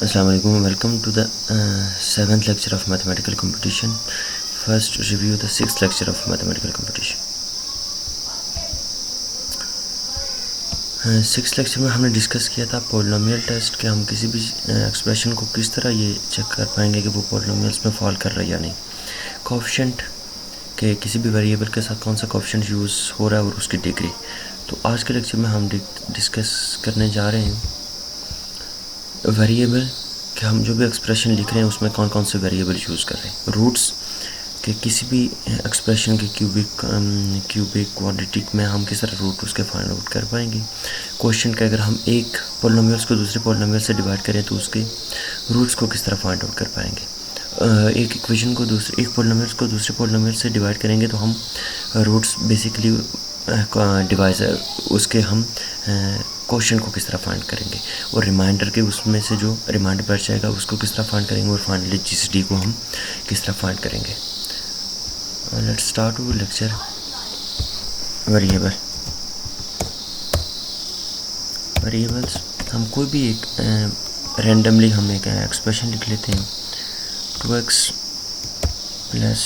Assalamu alaikum. Welcome to the 7th lecture of mathematical competition. First review the 6th lecture of mathematical competition. 6th lecture में हमने discuss किया था polynomial test कि हम किसी भी एक्सप्रेशन को किस तरह ये चेक कर पाएंगे कि वो पोलिनोमियल्स में फॉल कर रहा है या नहीं। कोएफिशिएंट के किसी भी वेरिएबल के साथ कौन सा कोएफिशिएंट यूज़ हो रहा है और उसकी डिग्री। तो आज के लेक्चर में हम डिस्कस करने जा रहे हैं वेरिएबल कि हम जो भी एक्सप्रेशन लिख रहे हैं उसमें कौन कौन से वेरिएबल यूज़ कर रहे हैं। रूट्स कि किसी भी एक्सप्रेशन के क्यूबिक क्वाड्रेटिक में हम किस तरह रूट उसके फाइंड आउट कर पाएंगे। क्वेश्चन का अगर हम एक पोलिनोमियल्स को दूसरे पोलिनोमियल से डिवाइड करें तो उसके रूट्स को किस तरह फाइंड आउट कर पाएंगे। एक इक्वेशन को दूसरे एक पोलिनोमियल्स को दूसरे पोलिनोमियल से डिवाइड करेंगे तो हम रूट्स बेसिकली डिवाइजर उसके हम क्वेश्चन को किस तरह फाइंड करेंगे और रिमाइंडर के उसमें से जो रिमाइंडर बच जाएगा उसको किस तरह फाइंड करेंगे और फाइनली जीसीडी को हम किस तरह फाइंड करेंगे। Let's start with lecture variables. हम कोई भी एक रैंडमली हम एक एक्सप्रेशन लिख लेते हैं 2x plus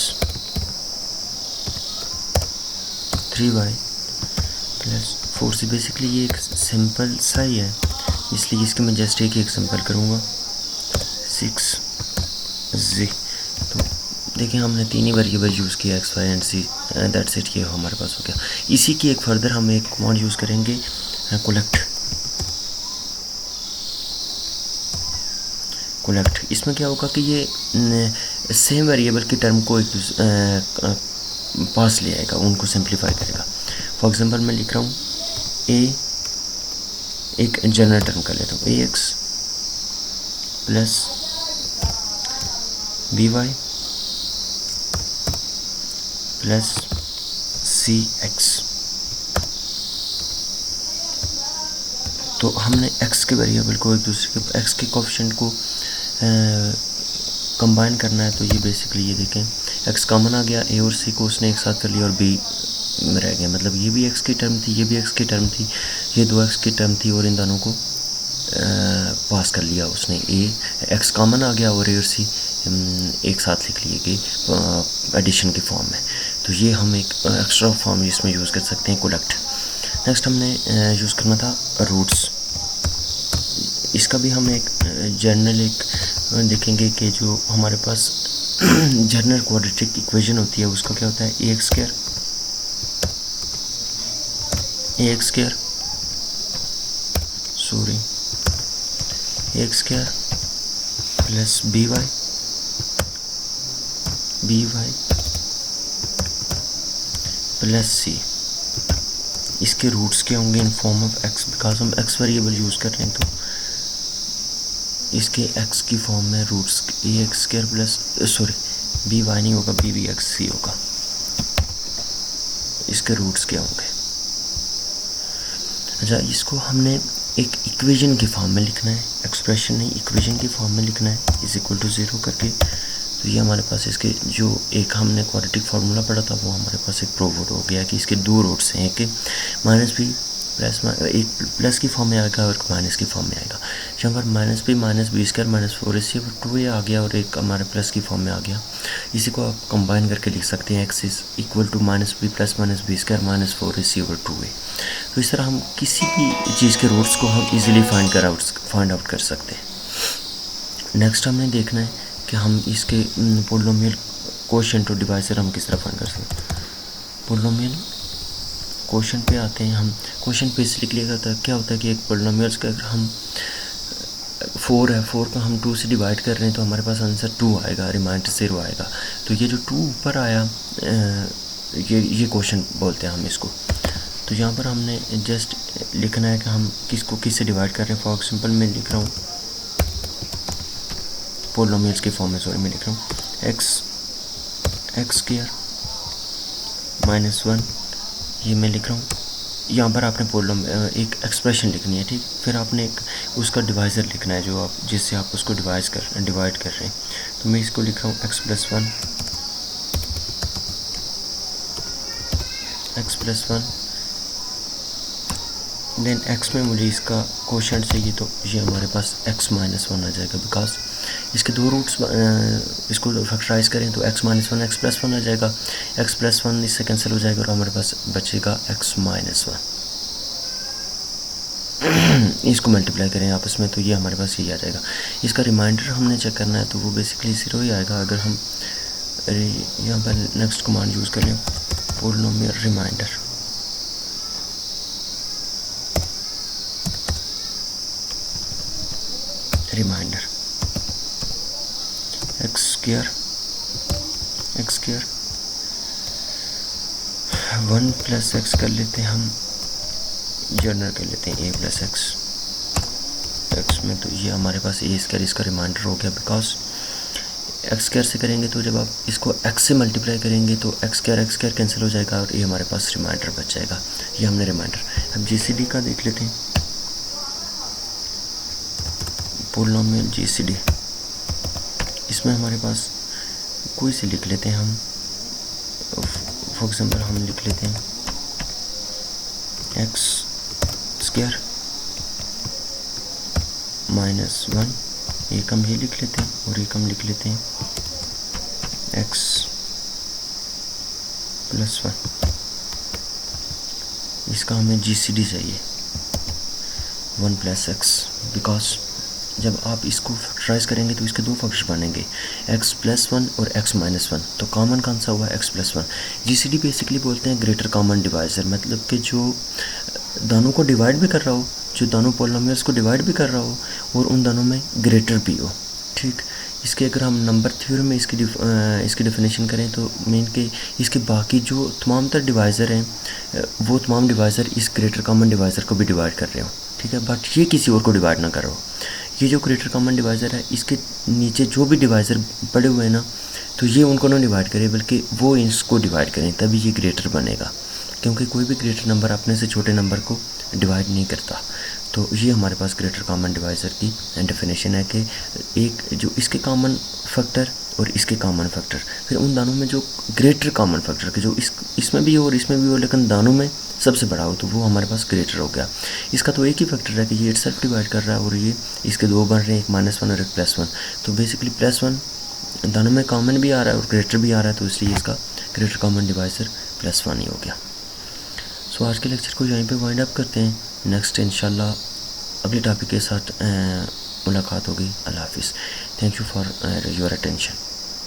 3y plus 4c। Basically ये एक सिंपल सा ही है इसलिए इसके मैं जस्ट एक ही एग्जांपल करूँगा 6z। तो देखिए हमने तीन ही वेरिएबल यूज़ किया x, y and c, that's it. ये हमारे पास हो गया। इसी की एक फर्दर हम एक कमांड यूज़ करेंगे कोलेक्ट। इसमें क्या होगा कि ये सेम वेरिएबल की टर्म को एक पास ले आएगा, उनको सिंप्लीफाई करेगा। फॉर एग्जांपल मैं लिख रहा हूँ a, एक जनरल टर्म कर लेता हूँ ax plus by plus cx। तो हमने x के वेरिएबल को एक दूसरे के x के कोएफिशिएंट को कंबाइन करना है। तो ये बेसिकली ये देखें x कॉमन आ गया, a और c को उसने एक साथ कर लिया और b रह गया। मतलब ये भी x की टर्म थी, ये भी x की टर्म थी, ये दो x की टर्म थी और इन दोनों को पास कर लिया उसने। x कॉमन आ गया और a और c एक साथ लिख लिए गए एडिशन की फॉर्म में। तो ये हम एक एक्स्ट्रा फॉर्म इसमें यूज़ कर सकते हैं कोलेक्ट। नेक्स्ट हमने यूज़ करना था रूट्स। इसका भी हम एक जनरल एक देखेंगे कि जो हमारे पास जनरल क्वाड्रेटिक इक्वेशन होती है उसका क्या होता है ax square plus by plus c। इसके रूट्स क्या होंगे in form of x, because हम x वेरिएबल यूज़ कर रहे हैं तो इसके x की फॉर्म में roots ax square plus by नहीं होगा, bxc होगा। इसके रूट्स क्या होंगे। अच्छा, इसको हमने एक इक्वेशन की फॉर्म में लिखना है, एक्सप्रेशन नहीं इक्वेशन की फॉर्म में लिखना है इज इक्वल टू 0 करके। तो ये हमारे पास इसके जो एक हमने क्वाड्रेटिक फार्मूला पढ़ा था वो हमारे पास एक प्रूव हो गया कि इसके दो रूट्स हैं, एक माइनस बी प्लस, एक प्लस की फॉर्म में आएगा और माइनस की फॉर्म में आएगा। यहाँ पर minus B square minus 4ac 2a आ गया और एक हमारे प्लस की फॉर्म में आ गया। इसी को आप कंबाइन करके लिख सकते हैं x is equal to minus B plus minus B square minus 4ac/2a। तो इस तरह हम किसी भी चीज़ के रूट्स को हम इजीली फाइंड आउट कर सकते हैं। नेक्स्ट हमने देखना है कि हम इसके पोलिनोमियल कोएफिशिएंट और डिवाइजर हम किस तरह फाइंड कर सकते हैं। पोलिनोमियल कोएफिशिएंट पे आते हैं हम। कोएफिशिएंट पे इसलिए लिख लिया जाता है, क्या होता है कि एक पोलिनोमियल्स का अगर हम 4 है, 4 को हम 2 से डिवाइड कर रहे हैं तो हमारे पास आंसर 2 आएगा, रिमाइंडर 0 आएगा। तो ये जो 2 ऊपर आया ये क्वेश्चन बोलते हैं हम इसको। तो यहाँ पर हमने जस्ट लिखना है कि हम किसको किस से डिवाइड कर रहे हैं। फॉर एग्जांपल मैं लिख रहा हूँ पोलिनोमियल्स के फॉर्म में, मैं लिख रहा हूँ x स्क्वायर माइनस 1। ये मैं लिख रहा हूँ। यहाँ पर आपने एक एक्सप्रेशन लिखनी है, ठीक। फिर आपने एक उसका डिवाइज़र लिखना है जो आप जिससे आप उसको डिवाइड कर रहे हैं। तो मैं इसको लिख रहा हूँ x प्लस 1 देन x में मुझे इसका कोशेंट चाहिए, तो ये हमारे पास x माइनस वन आ जाएगा, बिकॉज इसके दो रूट्स इसको फैक्टराइज करें तो x minus one x plus one आ जाएगा, x प्लस वन इससे कैंसिल हो जाएगा और हमारे पास बचेगा x माइनस वन। इसको मल्टीप्लाई करें आपस में तो ये हमारे पास यही आ जाएगा। इसका रिमाइंडर हमने चेक करना है तो वो बेसिकली ज़ीरो ही आएगा। अगर हम यहाँ पर नेक्स्ट कमांड यूज़ करें polynomial remainder, x square one plus x कर लेते हैं, हम जनरल कर लेते हैं ए प्लस एक्स में, तो ये हमारे पास ए स्क्वायर इसका रिमाइंडर हो गया। बिकॉज एक्स स्क्वायर से करेंगे तो जब आप इसको एक्स से मल्टीप्लाई करेंगे तो एक्स स्क्वायर कैंसिल हो जाएगा और ये हमारे पास रिमाइंडर बच जाएगा। ये हमने रिमाइंडर। अब जीसीडी का देख लेते हैं, पोलिनोमियल जीसीडी, इसमें हमारे पास कोई से लिख लेते हैं हम, फॉर एग्जांपल हम लिख लेते हैं एक्स स्क्वायर माइनस वन, एक हम ये लिख लेते हैं और एक हम लिख लेते हैं एक्स प्लस वन। इसका हमें जीसीडी चाहिए वन प्लस एक्स, बिकॉज जब आप इसको फैक्टराइज करेंगे तो इसके दो फंक्शन बनेंगे, x प्लस वन और x माइनस वन। तो कॉमन कौन सा हुआ, x plus one. GCD basically बोलते हैं ग्रेटर कॉमन डिवाइज़र, मतलब कि जो दोनों को डिवाइड भी कर रहा हो, जो दोनों पोलिनोमियल्स को डिवाइड भी कर रहा हो और उन दोनों में ग्रेटर भी हो। ठीक, इसके अगर हम नंबर थ्योरम में इसकी डेफिनेशन करें तो मीन के इसके बाकी जो तमाम तर डिवाइज़र हैं वो तमाम डिवाइज़र इस ग्रेटर कॉमन डिवाइज़र को भी डिवाइड कर रहे हो। ठीक है, बट ये किसी और को डिवाइड ना करो। ये जो ग्रेटर कॉमन डिवाइज़र है इसके नीचे जो भी डिवाइज़र पड़े हुए हैं ना, तो ये उनको ना डिवाइड करें बल्कि वो इसको डिवाइड करें, तभी ये ग्रेटर बनेगा। क्योंकि कोई भी ग्रेटर नंबर अपने से छोटे नंबर को डिवाइड नहीं करता। तो ये हमारे पास ग्रेटर कॉमन डिवाइज़र की डेफिनेशन है कि एक जो इसके कॉमन फैक्टर और इसके कॉमन फैक्टर, फिर उन दोनों में जो ग्रेटर कॉमन फैक्टर के जो इसमें भी हो और इसमें भी हो लेकिन दोनों में सबसे बड़ा हो, तो वो हमारे पास ग्रेटर हो गया। इसका तो एक ही फैक्टर है कि ये इटसेल्फ डिवाइड कर रहा है और ये इसके दो बन रहे हैं, एक माइनस वन और एक प्लस वन। तो बेसिकली प्लस वन दोनों में कॉमन भी आ रहा है और ग्रेटर भी आ रहा है, तो इसलिए इसका greater common divisor plus one ही हो गया। सो आज के लेक्चर को यहीं पे वाइंड अप करते हैं। नेक्स्ट इंशाल्लाह अगले टॉपिक के साथ मुलाकात होगी। अल्लाह हाफिज़। Thank you for your attention.